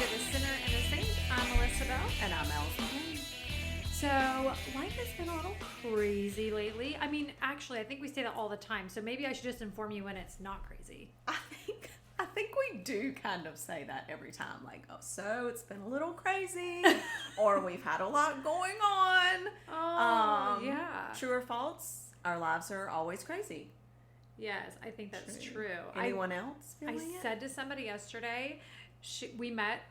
to The Sinner and the Saint. I'm Melissa Bell. And I'm Allison. So, life has been a little crazy lately. I mean, actually, I think we say that all the time. So maybe I should just inform you when it's not crazy. I think we do kind of say that every time. Like, oh, so it's been a little crazy. Or we've had a lot going on. Oh, yeah. True or false? Our lives are always crazy. Yes, I think that's true. Anyone else feeling I it? said to somebody yesterday, we met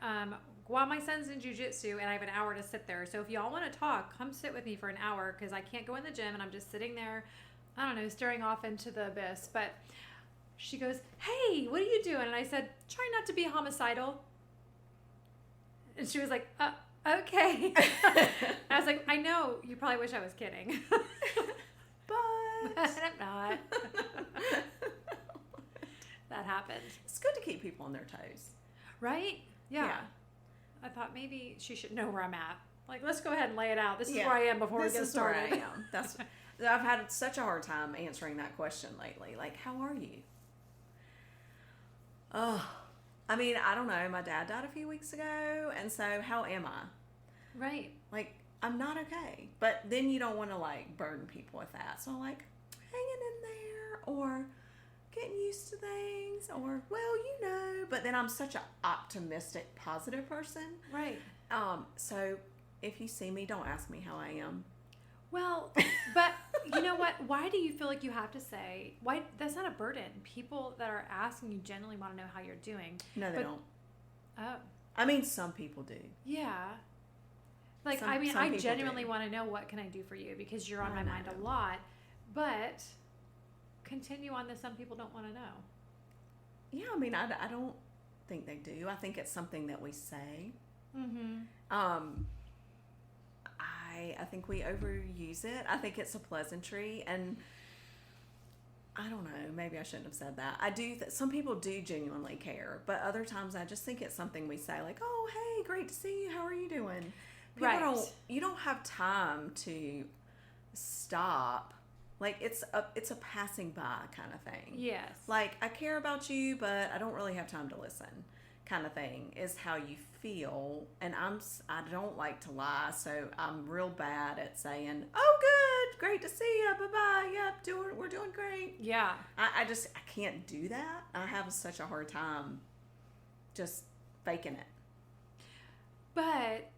while my son's in jiu-jitsu, and I have an hour to sit there. So if y'all want to talk, come sit with me for an hour, because I can't go in the gym, and I'm just sitting there, I don't know, staring off into the abyss. But she goes, hey, what are you doing? And I said, try not to be homicidal. And she was like, okay. I was like, I know, you probably wish I was kidding. But I'm not. That happened. It's good to keep people on their toes. Right? Yeah. I thought maybe she should know where I'm at. Like, let's go ahead and lay it out. This is where I am before we get started. Where I am. I've had such a hard time answering that question lately. Like, how are you? Oh, I mean, I don't know. My dad died a few weeks ago, and so how am I? Right. Like, I'm not okay. But then you don't want to, like, burden people with that. So, like, hanging in there, or getting used to things, or, well, you know. But then I'm such an optimistic, positive person. Right. So if you see me, don't ask me how I am. Well, but you know what? Why do you feel like you have to say, why? That's not a burden. People that are asking you generally want to know how you're doing. No, they don't. Oh. I mean, some people do. Yeah. Like, Some I people genuinely do. want to know, what can I do for you? Because you're on I my mind a know. lot. But continue on this. Some people don't want to know. Yeah, I mean, I don't think they do. I think it's something that we say. Mm-hmm. I think we overuse it. I think it's a pleasantry, and I don't know, maybe I shouldn't have said that. I do, some people do genuinely care, but other times I just think it's something we say, like, oh, hey, great to see you, how are you doing? Right. You don't have time to stop. Like, it's a passing by kind of thing. Yes. Like, I care about you, but I don't really have time to listen, kind of thing is how you feel. And I don't like to lie, so I'm real bad at saying, oh, good, great to see you, bye-bye, yep, we're doing great. Yeah. I can't do that. I have such a hard time just faking it. But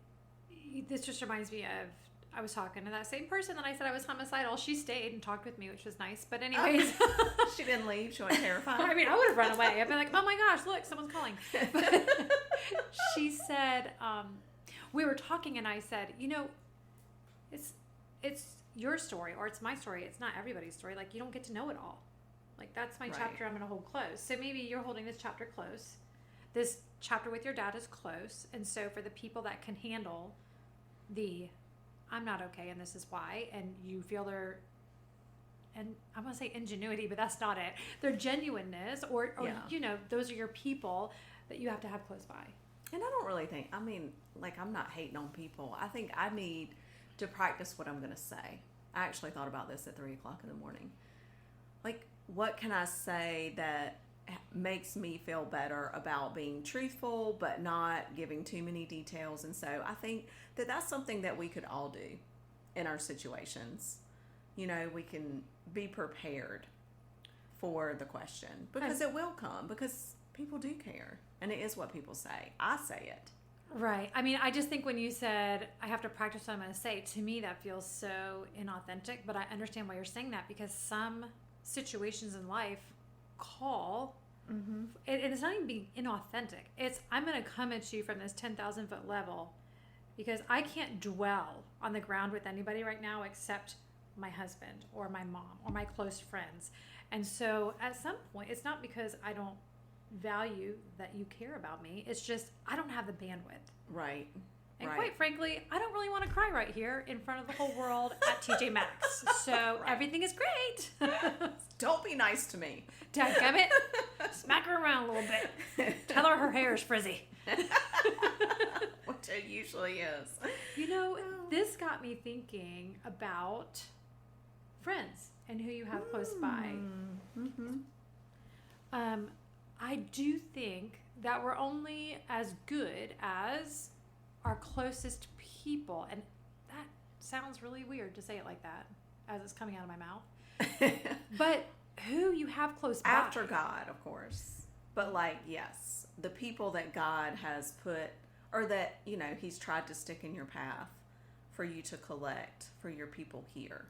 this just reminds me of, I was talking to that same person that I said I was homicidal. She stayed and talked with me, which was nice. But anyways. She didn't leave. She wasn't terrified. I mean, I would have run away. I'd been like, oh my gosh, look, someone's calling. But she said, we were talking and I said, you know, it's your story or it's my story. It's not everybody's story. Like, you don't get to know it all. Like, that's my chapter I'm going to hold close. So maybe you're holding this chapter close. This chapter with your dad is close. And so for the people that can handle the I'm not okay and this is why, and you feel their, and I want to say ingenuity, but that's not it, their genuineness, or you know, those are your people that you have to have close by. And I don't really think, I mean, like, I'm not hating on people. I think I need to practice what I'm going to say. I actually thought about this at 3 o'clock in the morning. Like, what can I say that makes me feel better about being truthful but not giving too many details? And so I think that that's something that we could all do in our situations. You know, we can be prepared for the question, because it will come, because people do care, and it is what people say. I say it. Right. I mean, I just think when you said I have to practice what I'm going to say, to me that feels so inauthentic, but I understand why you're saying that, because some situations in life call, and it's not even being inauthentic. It's, I'm going to come at you from this 10,000 foot level, because I can't dwell on the ground with anybody right now except my husband or my mom or my close friends. And so at some point, it's not because I don't value that you care about me. It's just I don't have the bandwidth. Right. And quite frankly, I don't really want to cry right here in front of the whole world at TJ Maxx. So everything is great. Don't be nice to me. Dadgummit. Smack her around a little bit. Tell her hair is frizzy. Which it usually is. You know, this got me thinking about friends and who you have close by. Mm-hmm. I do think that we're only as good as our closest people. And that sounds really weird to say it like that as it's coming out of my mouth. But who you have close by. After God, of course. But like, yes, the people that God has put, or that, he's tried to stick in your path for you to collect for your people here.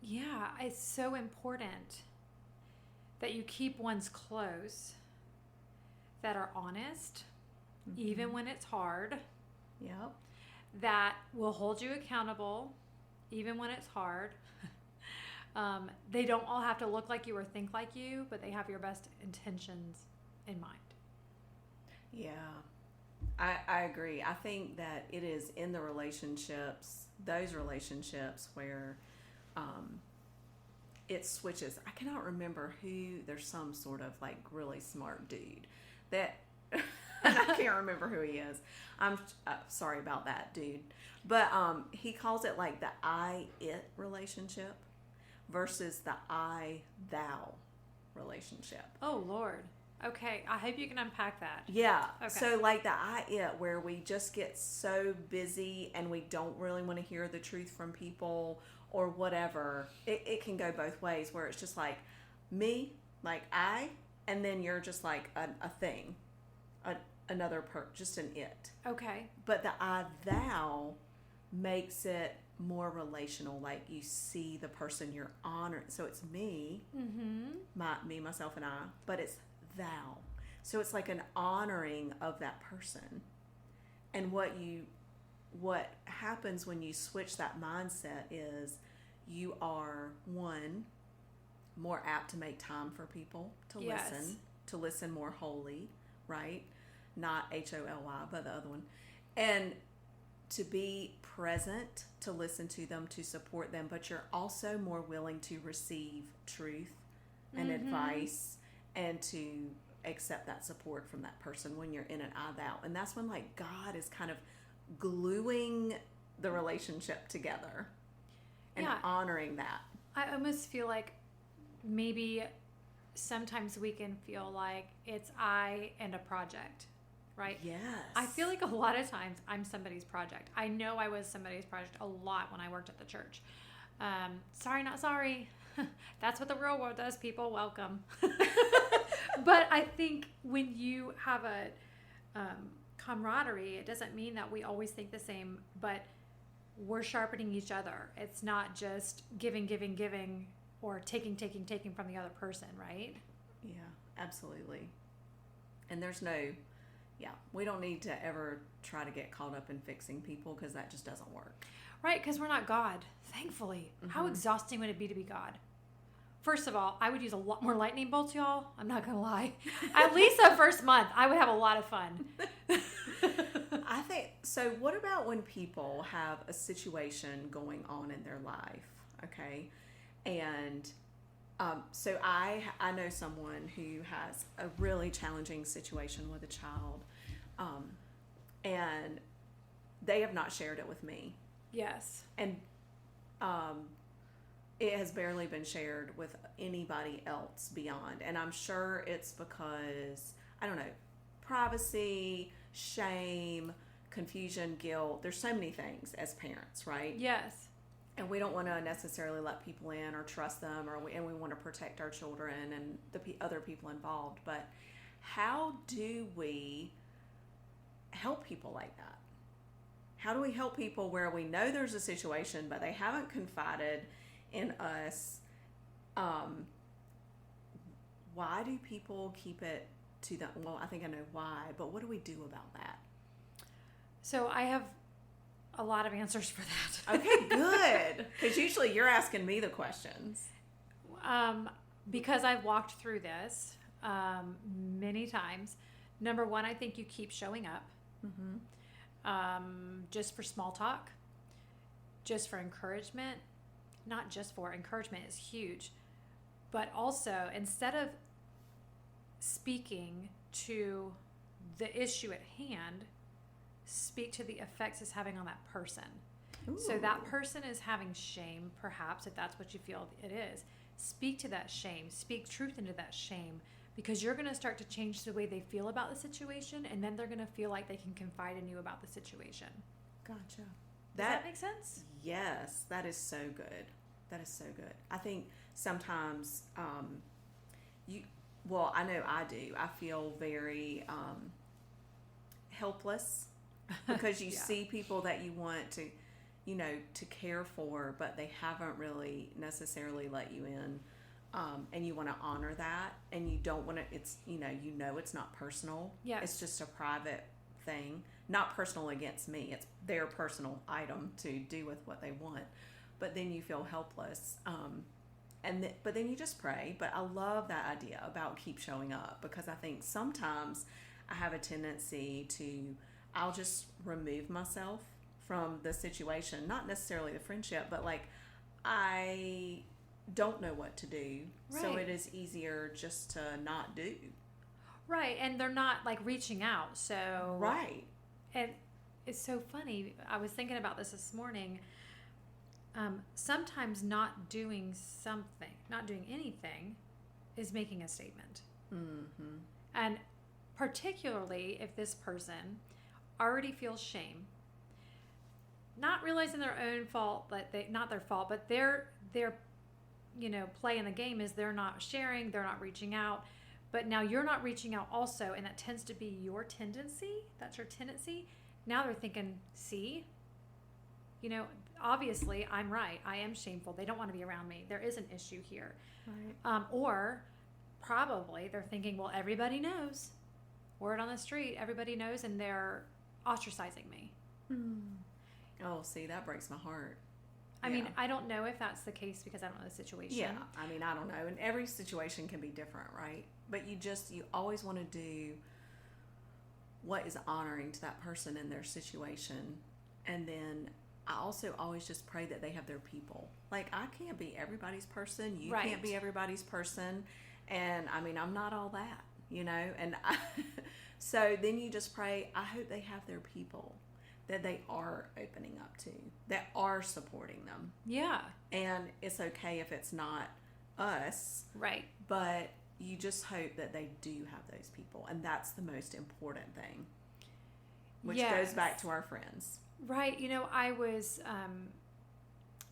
Yeah, it's so important that you keep ones close that are honest, even when it's hard. Yep. That will hold you accountable, even when it's hard. They don't all have to look like you or think like you, but they have your best intentions in mind. Yeah, I agree. I think that it is in the relationships, those relationships where it switches. I cannot remember who, there's some sort of like really smart dude that, I can't remember who he is. I'm sorry about that, dude. But he calls it like the I-it relationship versus the I-thou relationship. Oh, Lord. Okay, I hope you can unpack that. Yeah. Okay. So like the I-it, where we just get so busy and we don't really want to hear the truth from people or whatever. It can go both ways, where it's just like me, like I, and then you're just like a thing, just an it. Okay. But the I-thou makes it more relational, like you see the person you're honoring. So it's me, me, myself, and I, but it's thou. So it's like an honoring of that person. And what happens when you switch that mindset is you are, one, more apt to make time for people, to listen more wholly, right? Not HOLY, but the other one. And to be present, to listen to them, to support them, but you're also more willing to receive truth and advice and to accept that support from that person when you're in an I-thou. And that's when like God is kind of gluing the relationship together and honoring that. I almost feel like maybe sometimes we can feel like it's I and a project, right? Yes. I feel like a lot of times I'm somebody's project. I know I was somebody's project a lot when I worked at the church. Sorry, not sorry. That's what the real world does, people. Welcome. But I think when you have a camaraderie, it doesn't mean that we always think the same, but we're sharpening each other. It's not just giving, or taking from the other person, right? Yeah, absolutely. And there's we don't need to ever try to get caught up in fixing people, because that just doesn't work. Right, because we're not God, thankfully. How exhausting would it be to be God? First of all, I would use a lot more lightning bolts, y'all. I'm not going to lie. At least the first month, I would have a lot of fun. I think, so what about when people have a situation going on in their life, okay? And so I know someone who has a really challenging situation with a child, and they have not shared it with me. Yes. And it has barely been shared with anybody else beyond. And I'm sure it's because, I don't know, privacy, shame, confusion, guilt. There's so many things as parents, right? Yes. And we don't want to necessarily let people in or trust them, and we want to protect our children and the other people involved. But how do we help people like that? How do we help people where we know there's a situation, but they haven't confided in us? Why do people keep it to them? Well, I think I know why, but what do we do about that? So I have a lot of answers for that. Okay, good. Because usually you're asking me the questions. Because I've walked through this many times. Number one, I think you keep showing up. Just for small talk, just for encouragement. Not just for encouragement is huge, but also instead of speaking to the issue at hand, speak to the effects it's having on that person. Ooh. So that person is having shame, perhaps, if that's what you feel it is. Speak to that shame. Speak truth into that shame. because you're going to start to change the way they feel about the situation, and then they're going to feel like they can confide in you about the situation. Gotcha. Does that make sense? Yes, that is so good. That is so good. I think sometimes I know I do. I feel very helpless because you Yeah. see people that you want to, to care for, but they haven't really necessarily let you in. And you want to honor that, and you don't want to, it's, it's not personal. Yes. It's just a private thing, not personal against me. It's their personal item to do with what they want. But then you feel helpless. But then you just pray. But I love that idea about keep showing up, because I think sometimes I have a tendency I'll just remove myself from the situation, not necessarily the friendship, but like I don't know what to do. Right. So it is easier just to not do. Right. And they're not like reaching out. So, Right. And it's so funny. I was thinking about this morning. Sometimes not doing anything is making a statement. Mm-hmm. And particularly if this person already feels shame, not realizing their own fault, not their fault, but their play in the game is they're not sharing, they're not reaching out, but now you're not reaching out also, and that tends to be your tendency. That's your tendency. Now they're thinking, see, obviously I'm right. I am shameful. They don't want to be around me. There is an issue here. Right. Or probably they're thinking, well, everybody knows. Word on the street, everybody knows, and they're ostracizing me. Oh, see, that breaks my heart. I mean, I don't know if that's the case because I don't know the situation. Yeah, I mean, I don't know. And every situation can be different, right? But you always want to do what is honoring to that person in their situation. And then I also always just pray that they have their people. Like, I can't be everybody's person. You Right. can't be everybody's person. And I mean, I'm not all that, And so then you just pray, I hope they have their people that they are opening up to, that are supporting them. Yeah. And it's okay if it's not us, Right. but you just hope that they do have those people. And that's the most important thing, which Yes. goes back to our friends. Right. I was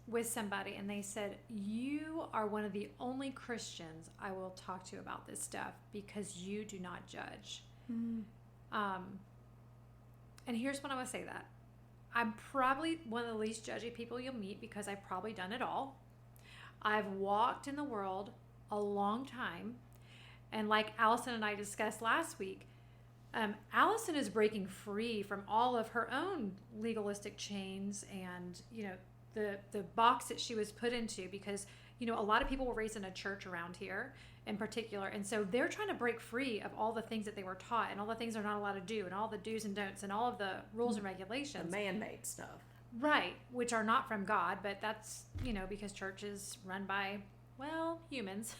with somebody and they said, you are one of the only Christians I will talk to about this stuff because you do not judge. And here's when I would say that. I'm probably one of the least judgy people you'll meet because I've probably done it all. I've walked in the world a long time. And like Allison and I discussed last week, Allison is breaking free from all of her own legalistic chains and, the box that she was put into because, a lot of people were raised in a church around here in particular. And so they're trying to break free of all the things that they were taught and all the things they're not allowed to do and all the do's and don'ts and all of the rules and regulations. The man-made stuff. Right, which are not from God, but that's, because church is run by, humans.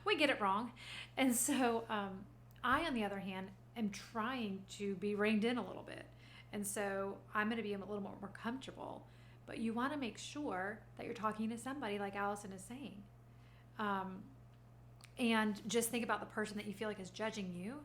We get it wrong. And so I, on the other hand, am trying to be reined in a little bit. And so I'm going to be a little more comfortable. But you want to make sure that you're talking to somebody like Allison is saying. And just think about the person that you feel like is judging you.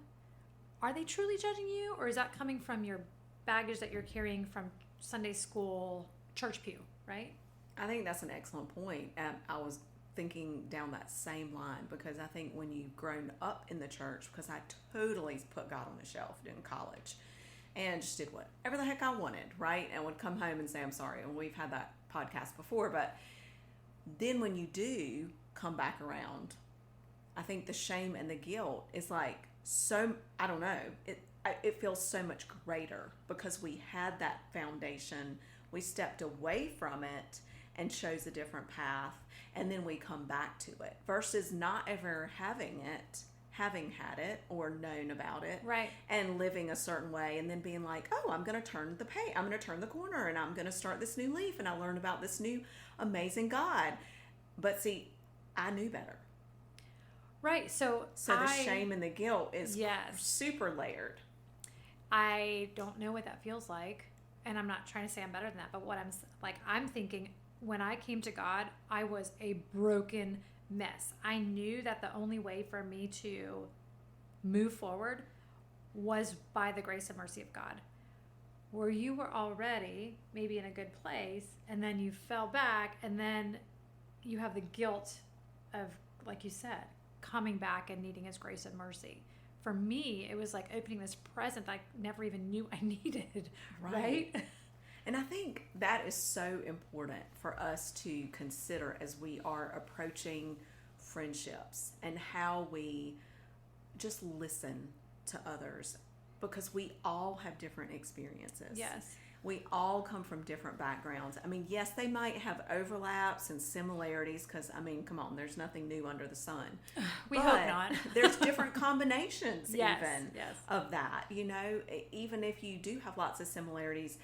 Are they truly judging you? Or is that coming from your baggage that you're carrying from Sunday school, church pew, right? I think that's an excellent point. I was thinking down that same line because I think when you've grown up in the church, because I totally put God on the shelf in college and just did whatever the heck I wanted, right? And would come home and say, I'm sorry. And we've had that podcast before, but then when you do come back around, I think the shame and the guilt is like so, I don't know, it feels so much greater because we had that foundation. We stepped away from it and chose a different path, and then we come back to it versus not ever having had it or known about it, right? And living a certain way, and then being like, oh, I'm going to turn the corner, and I'm going to start this new leaf, and I learned about this new amazing God. But see, I knew better. Right. So the shame and the guilt is yes. super layered. I don't know what that feels like. And I'm not trying to say I'm better than that. But what I'm thinking when I came to God, I was a broken mess. I knew that the only way for me to move forward was by the grace and mercy of God. Where you were already maybe in a good place, and then you fell back, and then you have the guilt of, like you said, coming back and needing his grace and mercy. For me, it was like opening this present I never even knew I needed, right? And I think that is so important for us to consider as we are approaching friendships and how we just listen to others, because we all have different experiences. Yes. We all come from different backgrounds. I mean, yes, they might have overlaps and similarities because, I mean, come on, there's nothing new under the sun. We hope not. There's different combinations Yes, even yes. of that. You know, even if you do have lots of similarities,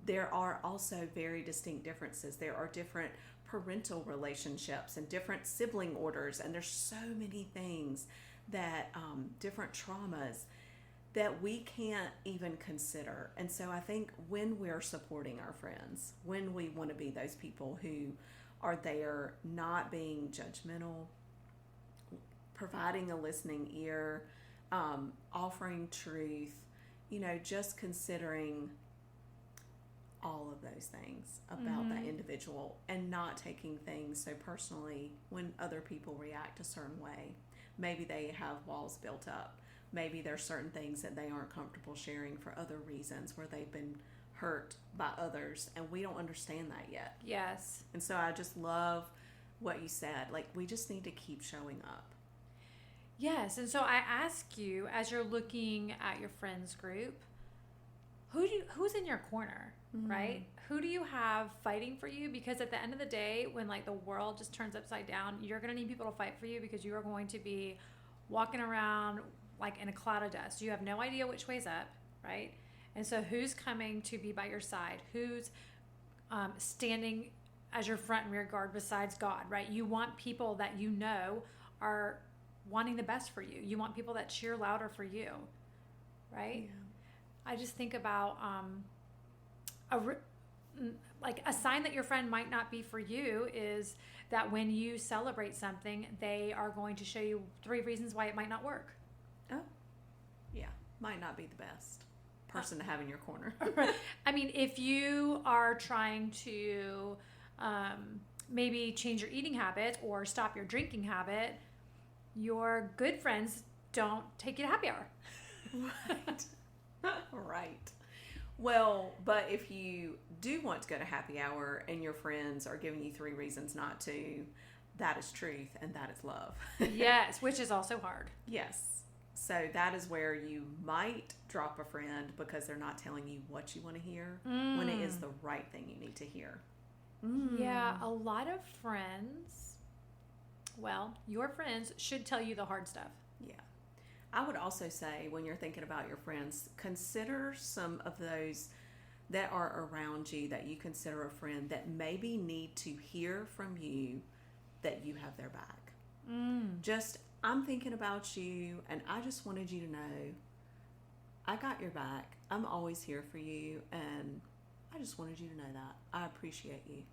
there are also very distinct differences. There are different parental relationships and different sibling orders, and there's so many things that different traumas that we can't even consider. And so I think when we're supporting our friends, when we want to be those people who are there, not being judgmental, providing a listening ear, offering truth, you know, just considering all of those things about that individual and not taking things so personally when other people react a certain way. Maybe they have walls built up. Maybe there's certain things that they aren't comfortable sharing for other reasons where they've been hurt by others, and we don't understand that yet. Yes. And so I just love what you said. Like, we just need to keep showing up. Yes. And so I ask you, as you're looking at your friends group, who's in your corner, right? Who do you have fighting for you? Because at the end of the day, when like the world just turns upside down, you're going to need people to fight for you, because you are going to be walking around like in a cloud of dust. You have no idea which way's up, right? And so who's coming to be by your side? Who's standing as your front and rear guard besides God, right? You want people that you know are wanting the best for you. You want people that cheer louder for you, right? Yeah. I just think about a sign that your friend might not be for you is that when you celebrate something, they are going to show you 3 reasons why it might not work. Oh, yeah. Might not be the best person to have in your corner. I mean, if you are trying to maybe change your eating habit or stop your drinking habit, your good friends don't take you to happy hour. Right. Right. Well, but if you do want to go to happy hour and your friends are giving you 3 reasons not to, that is truth and that is love. Yes, which is also hard. Yes. So that is where you might drop a friend because they're not telling you what you want to hear when it is the right thing you need to hear. Yeah, a lot of friends, well, your friends should tell you the hard stuff. Yeah. I would also say, when you're thinking about your friends, consider some of those that are around you that you consider a friend that maybe need to hear from you that you have their back. Just, I'm thinking about you, and I just wanted you to know I got your back. I'm always here for you, and I just wanted you to know that. I appreciate you.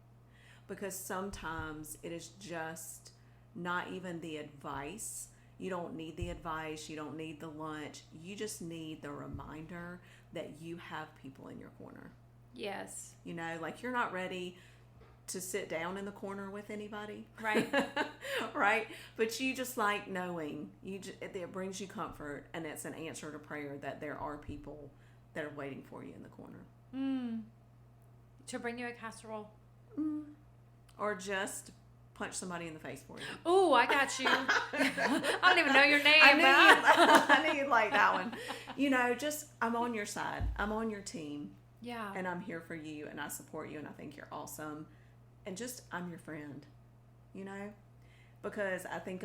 Because sometimes it is just not even the advice. You don't need the advice. You don't need the lunch. You just need the reminder that you have people in your corner. Yes. You know, like, you're not ready to sit down in the corner with anybody. Right. Right? But you just like knowing. It brings you comfort, and it's an answer to prayer that there are people that are waiting for you in the corner. To bring you a casserole. Or just punch somebody in the face for you. Oh, I got you. I don't even know your name. I knew you'd like that one. You know, just, I'm on your side. I'm on your team. Yeah. And I'm here for you, and I support you, and I think you're awesome. And just, I'm your friend, you know? Because I think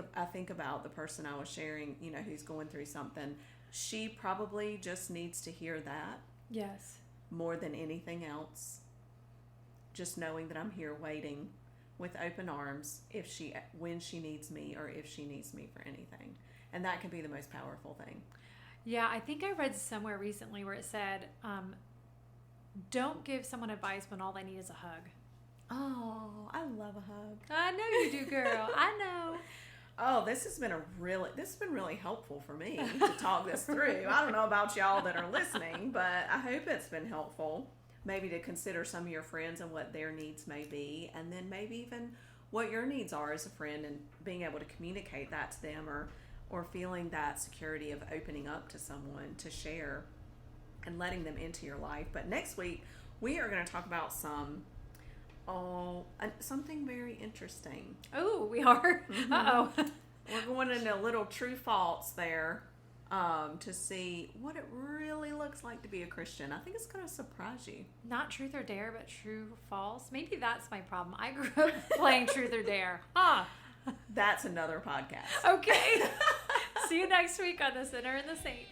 about the person I was sharing, you know, who's going through something. She probably just needs to hear that. Yes. More than anything else. Just knowing that I'm here waiting with open arms when she needs me, or if she needs me for anything. And that can be the most powerful thing. Yeah, I think I read somewhere recently where it said, don't give someone advice when all they need is a hug. Oh, I love a hug. I know you do, girl. I know. Oh, this has been really helpful for me to talk this through. I don't know about y'all that are listening, but I hope it's been helpful. Maybe to consider some of your friends and what their needs may be, and then maybe even what your needs are as a friend, and being able to communicate that to them, or feeling that security of opening up to someone to share and letting them into your life. But next week we are going to talk about something very interesting. Oh, we are. Uh-oh. We're going into little true faults there, to see what it really looks like to be a Christian. I think it's going to surprise you. Not truth or dare, but true false. Maybe that's my problem. I grew up playing truth or dare. Huh. That's another podcast. Okay. See you next week on The Sinner and the Saint.